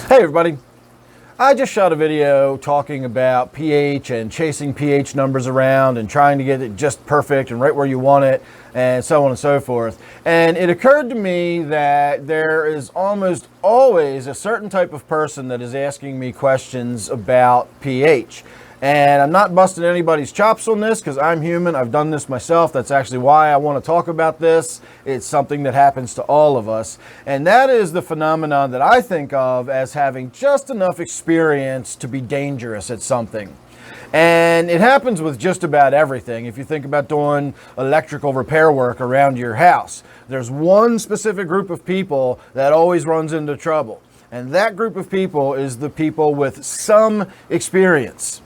Hey everybody, I just shot a video talking about pH and chasing pH numbers around and trying to get it just perfect and right where you want it and so on and so forth. And it occurred to me that there is almost always a certain type of person that is asking me questions about pH. And I'm not busting anybody's chops on this because I'm human. I've done this myself. That's actually why I want to talk about this. It's something that happens to all of us. And that is the phenomenon that I think of as having just enough experience to be dangerous at something. And it happens with just about everything. If you think about doing electrical repair work around your house, there's one specific group of people that always runs into trouble. And that group of people is the people with some experience.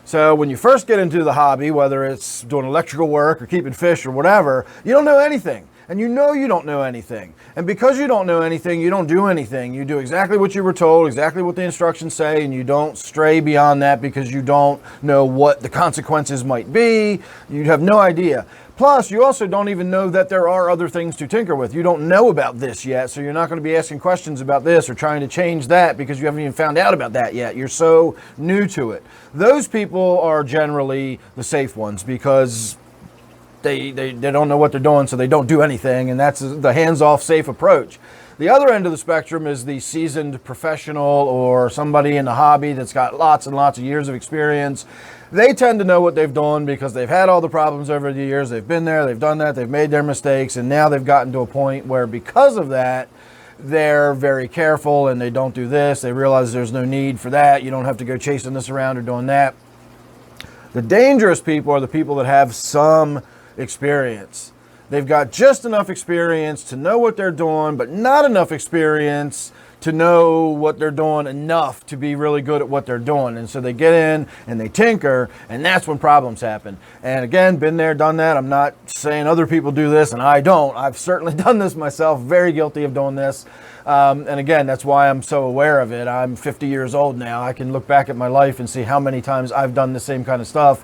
So when you first get into the hobby, whether it's doing electrical work or keeping fish or whatever, you don't know anything. And you know you don't know anything. And because you don't know anything, you don't do anything. You do exactly what you were told, exactly what the instructions say, and you don't stray beyond that because you don't know what the consequences might be. You have no idea. Plus, you also don't even know that there are other things to tinker with. You don't know about this yet, so you're not going to be asking questions about this or trying to change that because you haven't even found out about that yet. You're so new to it. Those people are generally the safe ones because they don't know what they're doing, so they don't do anything, and that's the hands-off safe approach. The other end of the spectrum is the seasoned professional or somebody in the hobby that's got lots and lots of years of experience. They tend to know what they've done because they've had all the problems over the years. They've been there, they've done that, they've made their mistakes, and now they've gotten to a point where because of that, they're very careful and they don't do this. They realize there's no need for that. You don't have to go chasing this around or doing that. The dangerous people are the people that have some experience. They've got just enough experience to know what they're doing, but not enough experience to know what they're doing enough to be really good at what they're doing. And so they get in and they tinker, and that's when problems happen. And again, been there, done that. I'm not saying other people do this and I don't. I've certainly done this myself, very guilty of doing this. And again, that's why I'm so aware of it. I'm 50 years old now. I can look back at my life and see how many times I've done the same kind of stuff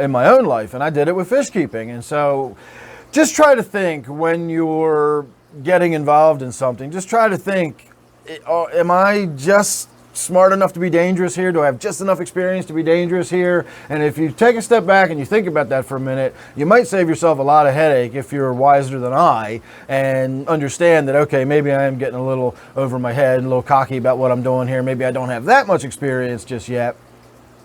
in my own life. And I did it with fish keeping. And so just try to think when you're getting involved in something, just try to think, am I just smart enough to be dangerous here? Do I have just enough experience to be dangerous here? And if you take a step back and you think about that for a minute, you might save yourself a lot of headache if you're wiser than I and understand that, okay, maybe I am getting a little over my head and a little cocky about what I'm doing here. Maybe I don't have that much experience just yet.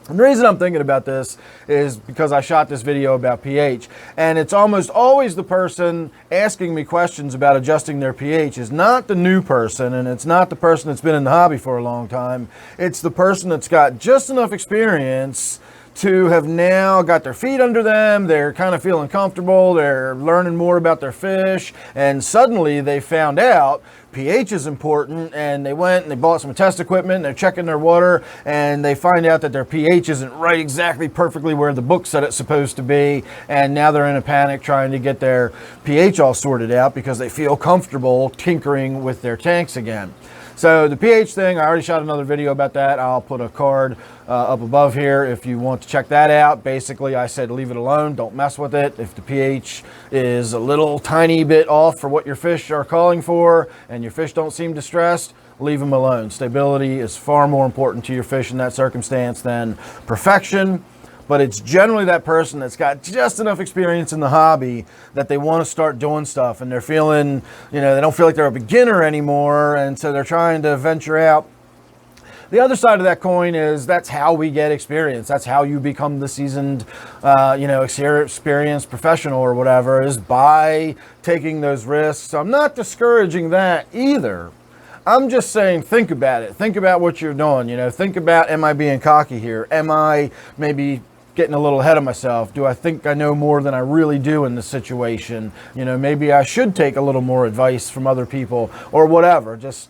And the reason I'm thinking about this is because I shot this video about pH, and it's almost always the person asking me questions about adjusting their pH is not the new person, and it's not the person that's been in the hobby for a long time. It's the person that's got just enough experience to have now got their feet under them, they're kind of feeling comfortable, they're learning more about their fish, and suddenly they found out pH is important, and they went and they bought some test equipment, and they're checking their water, and they find out that their pH isn't right exactly perfectly where the book said it's supposed to be, and now they're in a panic trying to get their pH all sorted out because they feel comfortable tinkering with their tanks again. So the pH thing, I already shot another video about that. I'll put a card up above here if you want to check that out. Basically, I said leave it alone, don't mess with it. If the pH is a little tiny bit off for what your fish are calling for and your fish don't seem distressed, leave them alone. Stability is far more important to your fish in that circumstance than perfection. But it's generally that person that's got just enough experience in the hobby that they want to start doing stuff, and they're feeling, they don't feel like they're a beginner anymore, and so they're trying to venture out. The other side of that coin is that's how we get experience. That's how you become the seasoned, experienced professional or whatever, is by taking those risks. So I'm not discouraging that either. I'm just saying, think about it. Think about what you're doing. Think about, am I being cocky here? Am I maybe getting a little ahead of myself? Do I think I know more than I really do in this situation? Maybe I should take a little more advice from other people or whatever. Just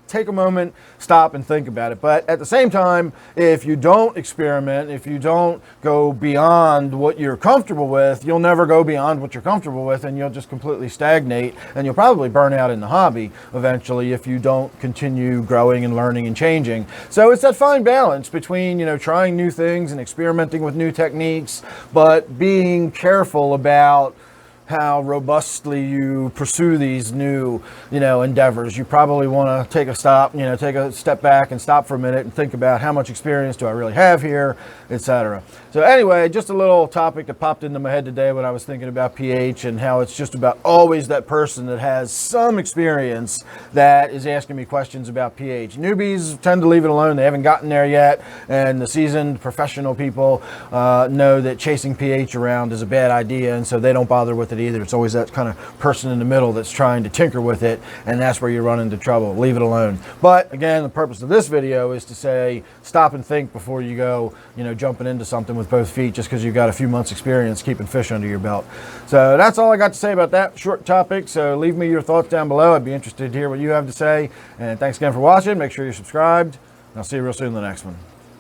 take a moment, stop and think about it. But at the same time, if you don't experiment, if you don't go beyond what you're comfortable with, you'll never go beyond what you're comfortable with, and you'll just completely stagnate, and you'll probably burn out in the hobby eventually if you don't continue growing and learning and changing. So it's that fine balance between, trying new things and experimenting with new techniques, but being careful about how robustly you pursue these new, endeavors. You probably want to take a step back and stop for a minute and think about how much experience do I really have here, etc. So anyway, just a little topic that popped into my head today when I was thinking about pH, and how it's just about always that person that has some experience that is asking me questions about pH. Newbies tend to leave it alone. They haven't gotten there yet, and the seasoned professional people know that chasing pH around is a bad idea, and so they don't bother with it either. It's always that kind of person in the middle that's trying to tinker with it, and that's where you run into trouble. Leave it alone. But again, the purpose of this video is to say, stop and think before you go, jumping into something with both feet just because you've got a few months experience keeping fish under your belt. So that's all I got to say about that short topic. So leave me your thoughts down below. I'd be interested to hear what you have to say. And thanks again for watching. Make sure you're subscribed, and I'll see you real soon in the next one.